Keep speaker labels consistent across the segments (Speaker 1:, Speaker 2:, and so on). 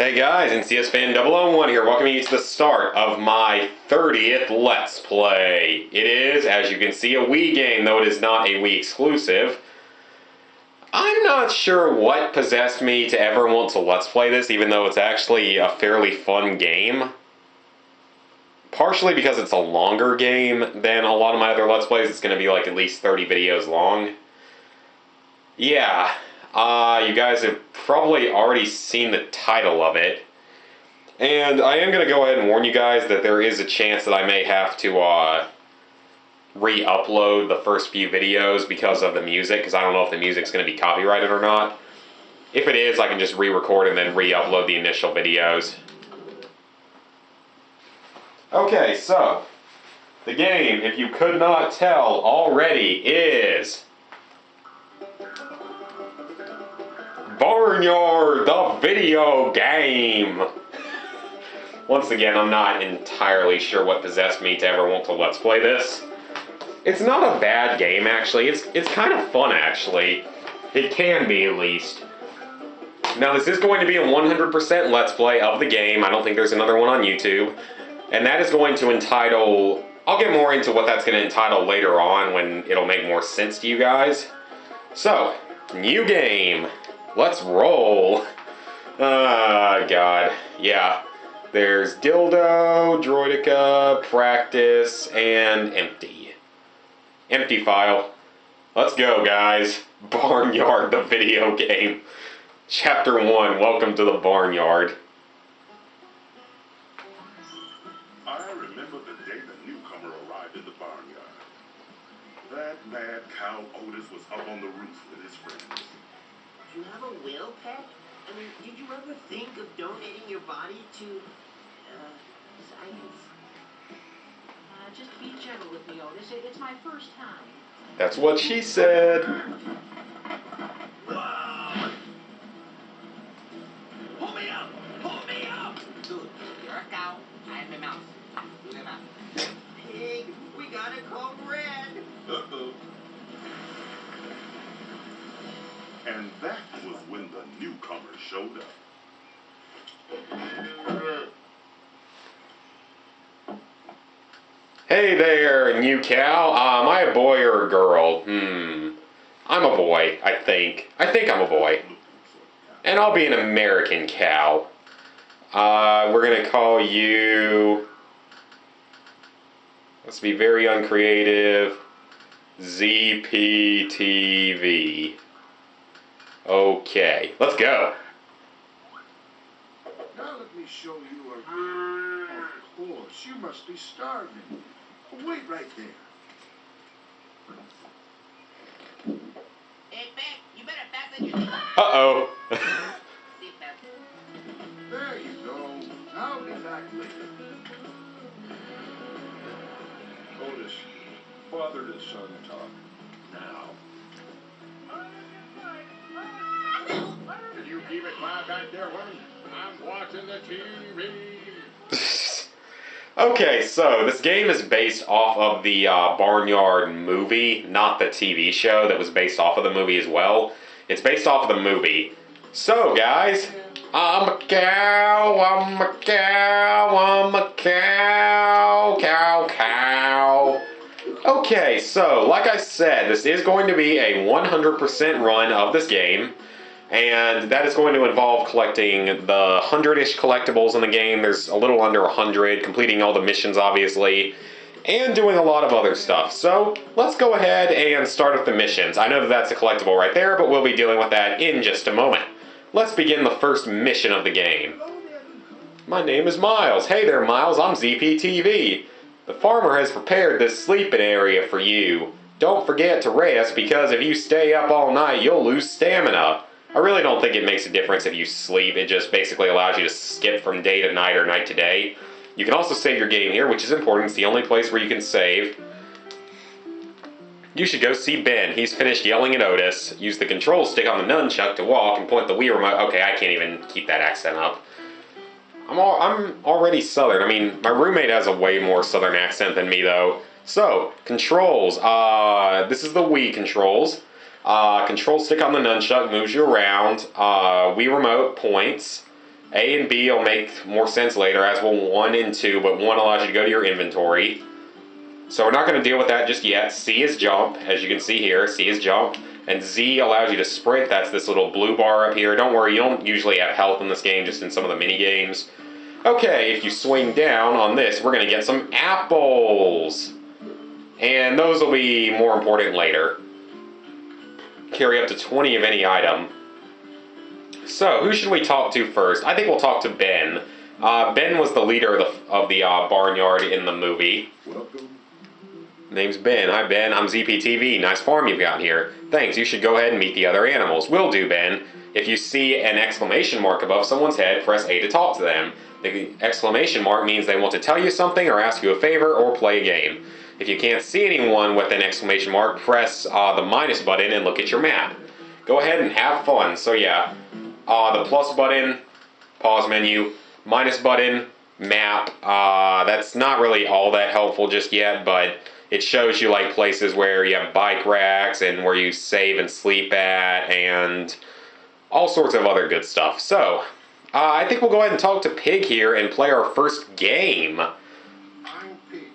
Speaker 1: Hey guys, NCS Fan 001 here, welcoming you to the start of my 30th Let's Play. It is, as you can see, a Wii game, though it is not a Wii exclusive. I'm not sure what possessed me to ever want to Let's Play this, even though it's actually a fairly fun game. Partially because it's a longer game than a lot of my other Let's Plays. It's going to be like at least 30 videos long. Yeah. You guys have probably already seen the title of it. And I am going to go ahead and warn you guys that there is a chance that I may have to re-upload the first few videos because of the music, because I don't know if the music's going to be copyrighted or not. If it is, I can just re-record and then re-upload the initial videos. Okay, so, the game, if you could not tell already, is Barnyard, the video game. Once again, I'm not entirely sure what possessed me to ever want to Let's Play this. It's not a bad game, actually. It's kind of fun, actually. It can be, at least. Now, this is going to be a 100% Let's Play of the game. I don't think there's another one on YouTube. And that is going to entitle... I'll get more into what that's going to entitle later on when it'll make more sense to you guys. So, new game. Let's roll. God. Yeah. There's Dildo, Droidica, Practice, and Empty. Empty file. Let's go, guys. Barnyard, the video game. Chapter 1, welcome to the Barnyard.
Speaker 2: I remember the day the newcomer arrived in the barnyard. That mad cow Otis was up on the roof with his friends.
Speaker 3: Do you have a will, pet? I mean, did you ever think of donating your body to, science?
Speaker 4: Just be gentle with me, Otis. It's my first time.
Speaker 1: That's what she said.
Speaker 3: Whoa! Pull me up! Pull me up!
Speaker 4: Good. You're a cow. I'm a mouse. Do them up.
Speaker 3: Pig, we gotta call Red.
Speaker 2: Uh-oh. And that was when the newcomer showed up.
Speaker 1: Hey there, new cow. Am I a boy or a girl? I'm a boy, I think. I think I'm a boy. And I'll be an American cow. We're gonna call you... Let's be very uncreative. ZPTV. Okay, let's go.
Speaker 5: Now let me show you a... Of course, you must be starving. Wait right there.
Speaker 4: Hey, Peg, you better fasten your seatbelt.
Speaker 1: Uh-oh.
Speaker 5: There you go. Now be back later. Otis, father to son talk. Now. Can you keep it quiet back there, woman? I'm watching the TV.
Speaker 1: Okay, so this game is based off of the Barnyard movie, not the TV show that was based off of the movie as well. It's based off of the movie. So, guys, I'm a cow, I'm a cow, I'm a cow, cow, cow. Okay, so, like I said, this is going to be a 100% run of this game. And that is going to involve collecting the 100-ish collectibles in the game. There's a little under 100, completing all the missions, obviously, and doing a lot of other stuff. So, let's go ahead and start with the missions. I know that that's a collectible right there, but we'll be dealing with that in just a moment. Let's begin the first mission of the game. My name is Miles. Hey there, Miles. I'm ZPTV. The farmer has prepared this sleeping area for you. Don't forget to rest, because if you stay up all night, you'll lose stamina. I really don't think it makes a difference if you sleep. It just basically allows you to skip from day to night or night to day. You can also save your game here, which is important. It's the only place where you can save. You should go see Ben. He's finished yelling at Otis. Use the control stick on the nunchuck to walk and point the Wii remote. Okay, I can't even keep that accent up. I'm already Southern. I mean, my roommate has a way more Southern accent than me, though. So, controls. This is the Wii controls. Control stick on the nunchuck moves you around. Wii remote points. A and B will make more sense later, as will 1 and 2, but 1 allows you to go to your inventory. So we're not going to deal with that just yet. C is jump, as you can see here. C is jump. And Z allows you to sprint. That's this little blue bar up here. Don't worry, you don't usually have health in this game, just in some of the mini games. Okay, if you swing down on this, we're going to get some apples. And those will be more important later. Carry up to 20 of any item. So, who should we talk to first? I think we'll talk to Ben. Ben was the leader of the barnyard in the movie.
Speaker 5: Welcome.
Speaker 1: Name's Ben. Hi, Ben. I'm ZPTV. Nice farm you've got here. Thanks. You should go ahead and meet the other animals. Will do, Ben. If you see an exclamation mark above someone's head, press A to talk to them. The exclamation mark means they want to tell you something or ask you a favor or play a game. If you can't see anyone with an exclamation mark, press the minus button and look at your map. Go ahead and have fun. So yeah, the plus button, pause menu, minus button, map. That's not really all that helpful just yet, but it shows you like places where you have bike racks and where you save and sleep at and all sorts of other good stuff. So, I think we'll go ahead and talk to Pig here and play our first game.
Speaker 5: I'm Pete.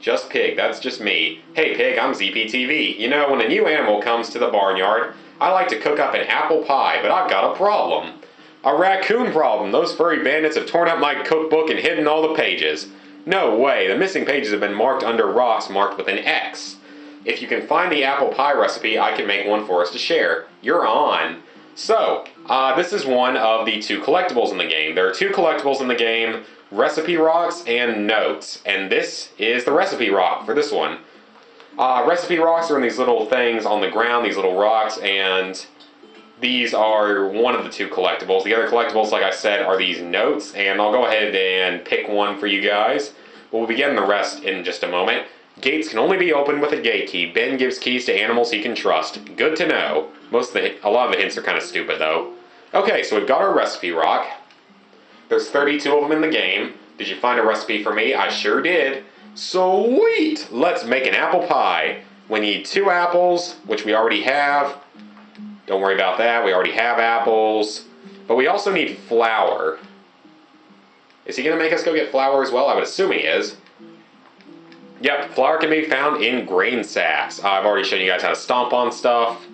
Speaker 1: Just Pig, that's just me. Hey Pig, I'm ZPTV. You know, when a new animal comes to the barnyard, I like to cook up an apple pie, but I've got a problem. A raccoon problem. Those furry bandits have torn up my cookbook and hidden all the pages. No way, the missing pages have been marked under rocks marked with an X. If you can find the apple pie recipe, I can make one for us to share. You're on. So, this is one of the 2 collectibles in the game. There are 2 collectibles in the game, recipe rocks and notes. And this is the recipe rock for this one. Recipe rocks are in these little things on the ground, these little rocks, and these are one of the 2 collectibles. The other collectibles, like I said, are these notes, and I'll go ahead and pick one for you guys. We'll be getting the rest in just a moment. Gates can only be opened with a gate key. Ben gives keys to animals he can trust. Good to know. A lot of the hints are kind of stupid, though. Okay, so we've got our recipe rock. There's 32 of them in the game. Did you find a recipe for me? I sure did. Sweet! Let's make an apple pie. We need 2 apples, which we already have. Don't worry about that, we already have apples. But we also need flour. Is he going to make us go get flour as well? I would assume he is. Yep, flour can be found in grain sacks. I've already shown you guys how to stomp on stuff.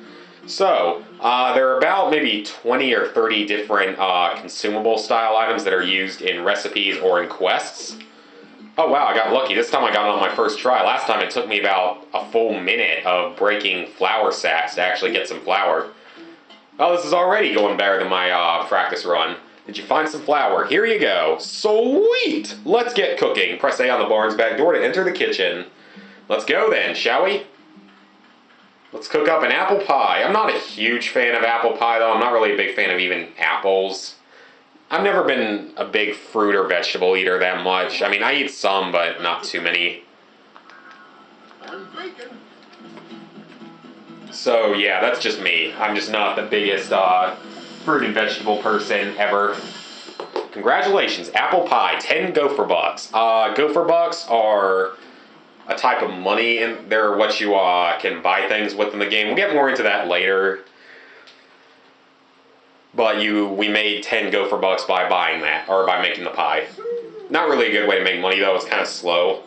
Speaker 1: So, there are about maybe 20 or 30 different consumable style items that are used in recipes or in quests. Oh wow, I got lucky. This time I got it on my first try. Last time it took me about a full minute of breaking flour sacks to actually get some flour. Oh, this is already going better than my practice run. Did you find some flour? Here you go. Sweet! Let's get cooking. Press A on the barn's back door to enter the kitchen. Let's go then, shall we? Let's cook up an apple pie. I'm not a huge fan of apple pie, though. I'm not really a big fan of even apples. I've never been a big fruit or vegetable eater that much. I mean, I eat some, but not too many.
Speaker 5: I'm bacon.
Speaker 1: So, yeah, that's just me. I'm just not the biggest fruit and vegetable person ever. Congratulations, apple pie, 10 gopher bucks. Gopher bucks are a type of money, and they're what you can buy things with in the game. We'll get more into that later. But we made 10 gopher bucks by buying that, or by making the pie. Not really a good way to make money, though. It's kind of slow.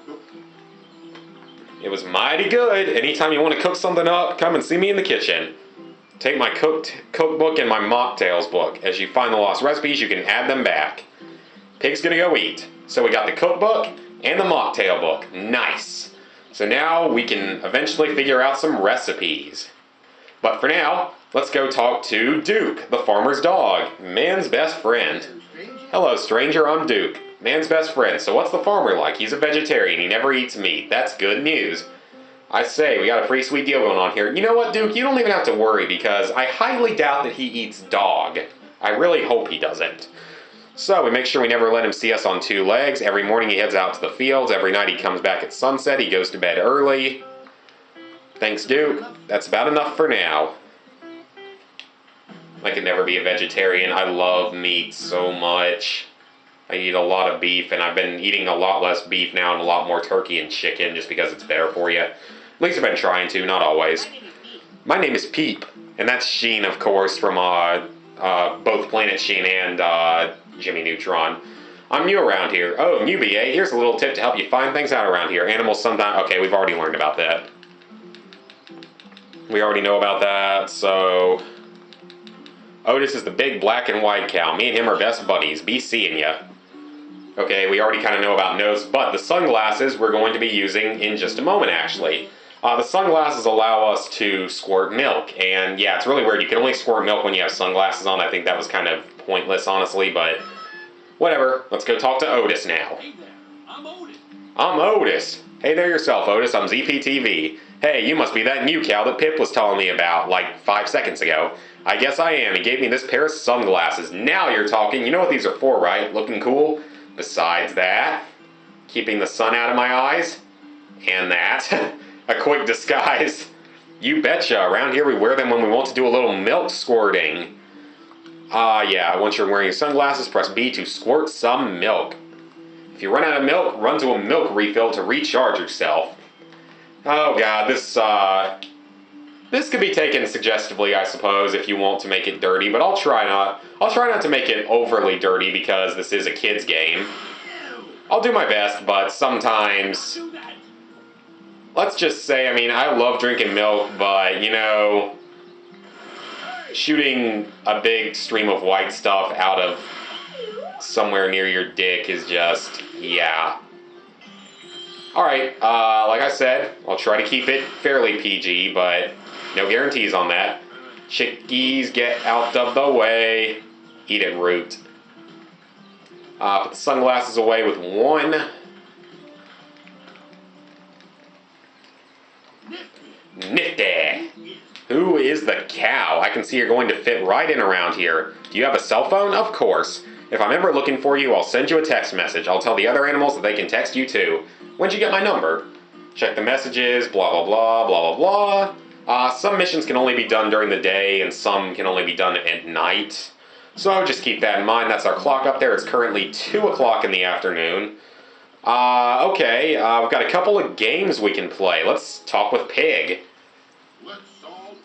Speaker 1: It was mighty good. Anytime you want to cook something up, come and see me in the kitchen. Take my cookbook and my mocktails book. As you find the lost recipes, you can add them back. Pig's gonna go eat. So we got the cookbook and the mocktail book. Nice. So now we can eventually figure out some recipes. But for now, let's go talk to Duke, the farmer's dog, man's best friend. Hello, stranger, I'm Duke, man's best friend. So what's the farmer like? He's a vegetarian, he never eats meat. That's good news. I say, we got a pretty sweet deal going on here. You know what, Duke? You don't even have to worry because I highly doubt that he eats dog. I really hope he doesn't. So we make sure we never let him see us on 2 legs. Every morning he heads out to the fields. Every night he comes back at sunset. He goes to bed early. Thanks, Duke. That's about enough for now. I could never be a vegetarian. I love meat so much. I eat a lot of beef, and I've been eating a lot less beef now and a lot more turkey and chicken just because it's better for you. At least I've been trying to, not always. My name is Peep, and that's Sheen, of course, from both Planet Sheen and Jimmy Neutron. I'm new around here. Oh, newbie, eh? Here's a little tip to help you find things out around here. Animals sometimes... Okay, we've already learned about that. We already know about that, so... Otis is the big black and white cow. Me and him are best buddies. Be seeing ya. Okay, we already kind of know about nose, but the sunglasses we're going to be using in just a moment, actually. The sunglasses allow us to squirt milk, and yeah, it's really weird. You can only squirt milk when you have sunglasses on. I think that was kind of pointless, honestly, but whatever. Let's go talk to Otis now.
Speaker 6: Hey there, I'm Otis.
Speaker 1: I'm Otis. Hey there yourself, Otis. I'm ZPTV. Hey, you must be that new cow that Pip was telling me about like 5 seconds ago. I guess I am. He gave me this pair of sunglasses. Now you're talking. You know what these are for, right? Looking cool? Besides that, keeping the sun out of my eyes. And that. A quick disguise. You betcha. Around here we wear them when we want to do a little milk squirting. Yeah, once you're wearing your sunglasses, press B to squirt some milk. If you run out of milk, run to a milk refill to recharge yourself. Oh god, this could be taken suggestively, I suppose, if you want to make it dirty, but I'll try not to make it overly dirty because this is a kid's game. I'll do my best, but sometimes... Let's just say, I mean, I love drinking milk, but, you know, shooting a big stream of white stuff out of somewhere near your dick is just, yeah. Alright, like I said, I'll try to keep it fairly PG, but no guarantees on that. Chickies, get out of the way. Eat it, Root. Put the sunglasses away with one. Nifty! Who is the cow? I can see you're going to fit right in around here. Do you have a cell phone? Of course. If I'm ever looking for you, I'll send you a text message. I'll tell the other animals that they can text you too. When'd you get my number? Check the messages, blah blah blah, blah blah blah. Some missions can only be done during the day, and some can only be done at night. So just keep that in mind. That's our clock up there. It's currently 2 o'clock in the afternoon. Okay, we've got a couple of games we can play. Let's talk with Pig.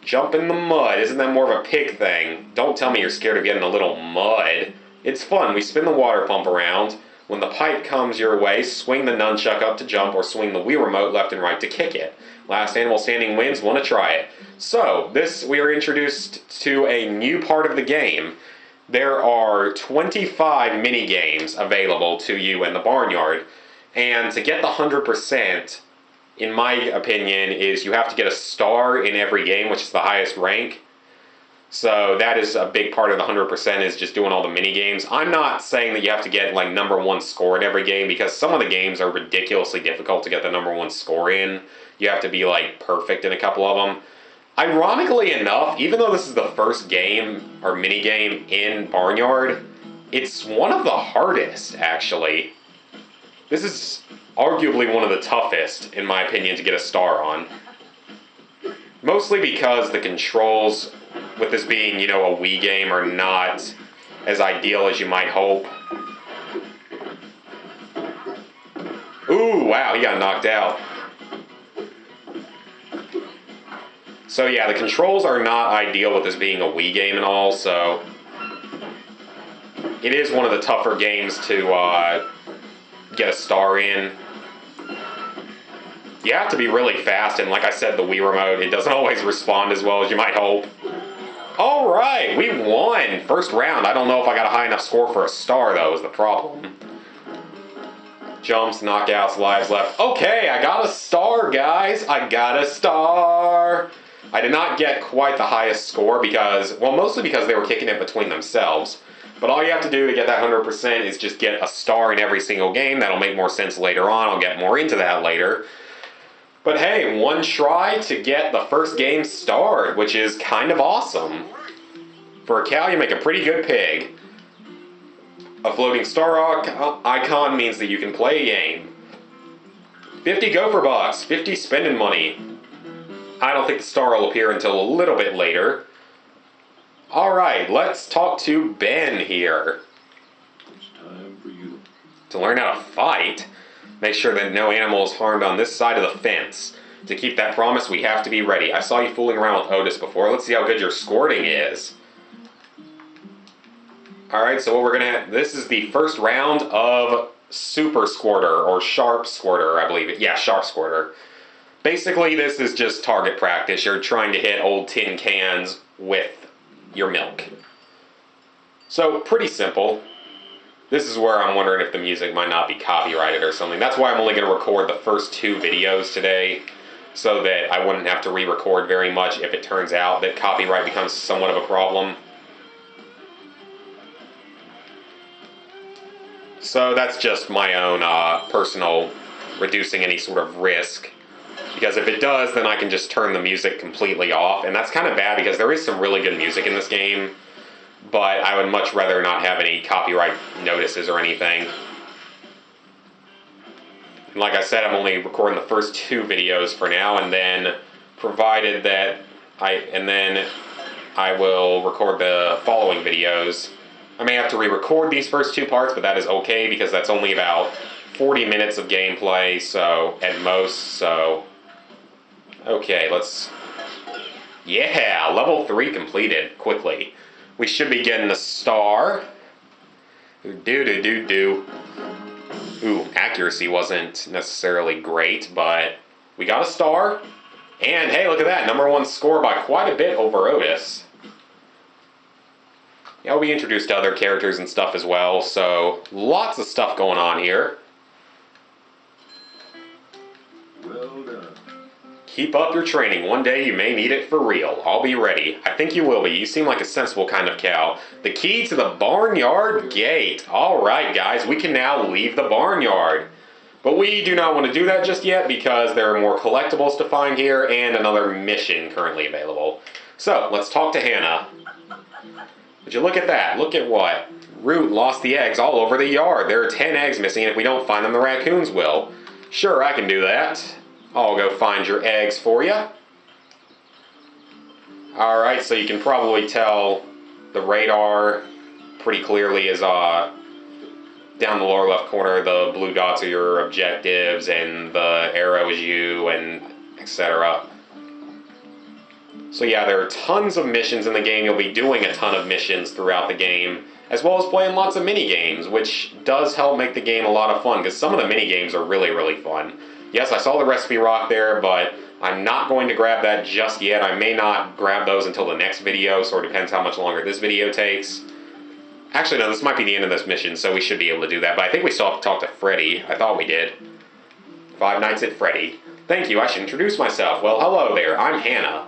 Speaker 1: Jump in the mud. Isn't that more of a pig thing? Don't tell me you're scared of getting a little mud. It's fun. We spin the water pump around. When the pipe comes your way, swing the nunchuck up to jump or swing the Wii remote left and right to kick it. Last animal standing wins. Want to try it. So, we are introduced to a new part of the game. There are 25 mini-games available to you in the Barnyard. And to get the 100%, in my opinion, is you have to get a star in every game, which is the highest rank. So that is a big part of the 100% is just doing all the mini games. I'm not saying that you have to get like #1 score in every game because some of the games are ridiculously difficult to get the #1 score in. You have to be like perfect in a couple of them. Ironically enough, even though this is the first game or mini game in Barnyard, it's one of the hardest actually. This is arguably one of the toughest, in my opinion, to get a star on. Mostly because the controls, with this being, you know, a Wii game, are not as ideal as you might hope. Ooh, wow, he got knocked out. So yeah, the controls are not ideal with this being a Wii game and all, so... It is one of the tougher games to get a star in. You have to be really fast, and like I said, the Wii remote, it doesn't always respond as well as you might hope. Alright, we won! First round. I don't know if I got a high enough score for a star, though, is the problem. Jumps, knockouts, lives left. Okay, I got a star, guys! I got a star! I did not get quite the highest score because, well, mostly because they were kicking it between themselves. But all you have to do to get that 100% is just get a star in every single game. That'll make more sense later on. I'll get more into that later. But hey, one try to get the first game starred, which is kind of awesome. For a cow, you make a pretty good pig. A floating star icon means that you can play a game. 50 gopher bucks, 50 spending money. I don't think the star will appear until a little bit later. Alright, let's talk to Ben here.
Speaker 6: It's time for you
Speaker 1: to learn how to fight. Make sure that no animal is harmed on this side of the fence. To keep that promise, we have to be ready. I saw you fooling around with Otis before. Let's see how good your squirting is. Alright, so what we're gonna have, this is the first round of Super Squirter, or Sharp Squirter, I believe it. Yeah, Sharp Squirter. Basically, this is just target practice. You're trying to hit old tin cans with your milk. So, pretty simple. This is where I'm wondering if the music might not be copyrighted or something. That's why I'm only going to record the first 2 videos today, so that I wouldn't have to re-record very much if it turns out that copyright becomes somewhat of a problem. So that's just my own personal reducing any sort of risk. Because if it does, then I can just turn the music completely off. And that's kind of bad because there is some really good music in this game. But I would much rather not have any copyright notices or anything. And like I said, I'm only recording the first 2 videos for now. And then provided that I will record the following videos. I may have to re-record these first 2 parts, but that is okay because that's only about 40 minutes of gameplay, so at most, so... Okay, let's... Yeah, level 3 completed, quickly. We should be getting a star. Ooh, accuracy wasn't necessarily great, but we got a star. And hey, look at that, #1 score by quite a bit over Otis. Yeah, we introduced other characters and stuff as well, so lots of stuff going on here.
Speaker 5: Well done.
Speaker 1: Keep up your training. One day you may need it for real. I'll be ready. I think you will be. You seem like a sensible kind of cow. The key to the barnyard gate. Alright guys, we can now leave the barnyard. But we do not want to do that just yet because there are more collectibles to find here and another mission currently available. So, let's talk to Hannah. Would you look at that? Look at what? Root lost the eggs all over the yard. There are 10 eggs missing, and if we don't find them, the raccoons will. Sure, I can do that. I'll go find your eggs for you. Alright, so you can probably tell the radar pretty clearly is down the lower left corner. The blue dots are your objectives, and the arrow is you, and etc. So yeah, there are tons of missions in the game. You'll be doing a ton of missions throughout the game, as well as playing lots of mini-games, which does help make the game a lot of fun, because some of the mini-games are really, really fun. Yes, I saw the recipe rock there, but I'm not going to grab that just yet. I may not grab those until the next video, so it depends how much longer this video takes. Actually, no, this might be the end of this mission, so we should be able to do that, but I think we still have to talk to Freddy. I thought we did. 5 Nights at Freddy. Thank you, I should introduce myself. Well, hello there, I'm Hannah.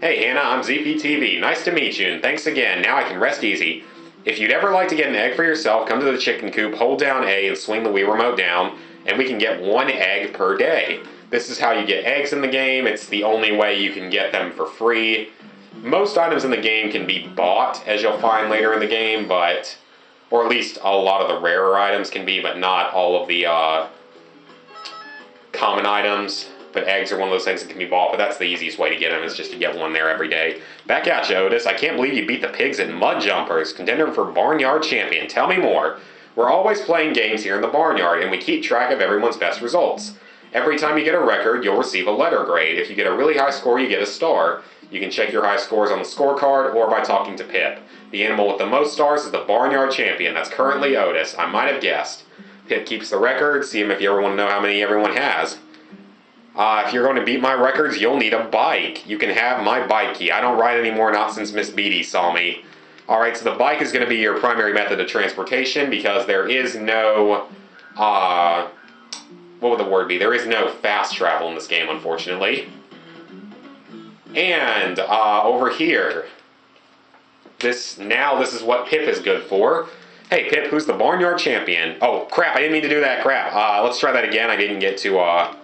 Speaker 1: Hey Hannah, I'm ZPTV. Nice to meet you, and thanks again. Now I can rest easy. If you'd ever like to get an egg for yourself, come to the chicken coop, hold down A, and swing the Wii remote down, and we can get 1 egg per day. This is how you get eggs in the game. It's the only way you can get them for free. Most items in the game can be bought, as you'll find later in the game, but... Or at least a lot of the rarer items can be, but not all of the common items. But eggs are one of those things that can be bought, but that's the easiest way to get them, is just to get 1 there every day. Back at you, Otis. I can't believe you beat the pigs at Mud Jumpers, contender for Barnyard Champion. Tell me more. We're always playing games here in the Barnyard, and we keep track of everyone's best results. Every time you get a record, you'll receive a letter grade. If you get a really high score, you get a star. You can check your high scores on the scorecard or by talking to Pip. The animal with the most stars is the Barnyard Champion. That's currently Otis. I might have guessed. Pip keeps the record. See him if you ever want to know how many everyone has. If you're going to beat my records, you'll need a bike. You can have my bike key. I don't ride anymore, not since Miss Beatty saw me. Alright, so the bike is going to be your primary method of transportation because there is no, what would the word be? There is no fast travel in this game, unfortunately. And, over here, this is what Pip is good for. Hey, Pip, who's the Barnyard Champion? Oh, crap, I didn't mean to do that, crap. Let's try that again. I didn't get to,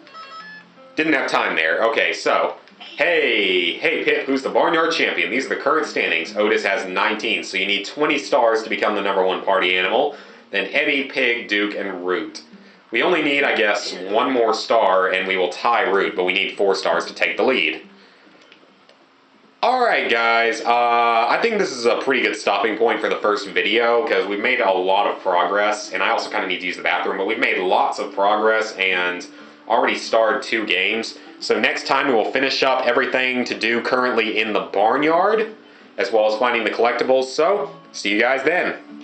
Speaker 1: didn't have time there. Okay, so, hey, Pip, who's the Barnyard Champion? These are the current standings. Otis has 19, so you need 20 stars to become the #1 party animal. Then Eddie, Pig, Duke, and Root. We only need, I guess, 1 more star, and we will tie Root, but we need 4 stars to take the lead. Alright, guys, I think this is a pretty good stopping point for the first video, because we've made a lot of progress, and I also kind of need to use the bathroom, but we've made lots of progress, and already starred 2 games. So next time we will finish up everything to do currently in the Barnyard, as well as finding the collectibles. So, see you guys then.